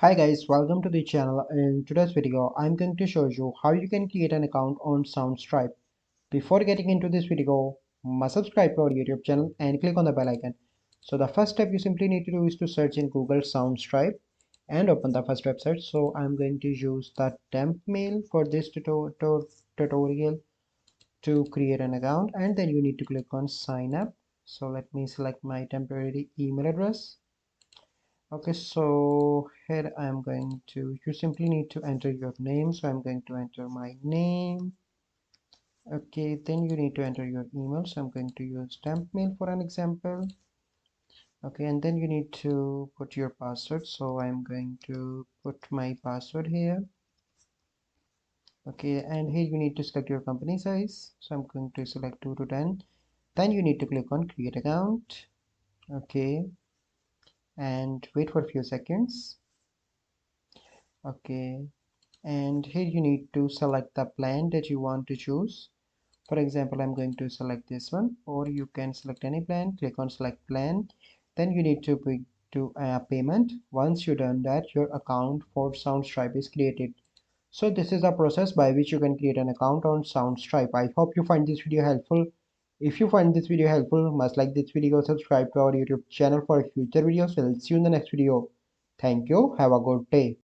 Hi guys, welcome to the channel. In today's video, I'm going to show you how you can create an account on soundstripe. Before getting into this video, must subscribe to our YouTube channel and click on the bell icon. So the first step you simply need to do is to search in Google soundstripe and open the first website. So I'm going to use the temp mail for this tutorial to create an account, and then you need to click on sign up. So let me select my temporary email address. Okay, so here I'm going to, you simply need to enter your name. So I'm going to enter my name. Okay, then you need to enter your email. So I'm going to use temp mail for an example. Okay, and then you need to put your password. So I'm going to put my password here. Okay, and here you need to select your company size. So I'm going to select 2 to 10. Then you need to click on create account. Okay, and wait for a few seconds. Okay, and here you need to select the plan that you want to choose. For example, I'm going to select this one, or you can select any plan. Click on select plan, then you need to do a payment. Once you've done that, your account for soundstripe is created. So this is a process by which you can create an account on soundstripe. I hope you find this video helpful. If you find this video helpful, must like this video, subscribe to our YouTube channel for future videos. We'll see you in the next video. Thank you, have a good day.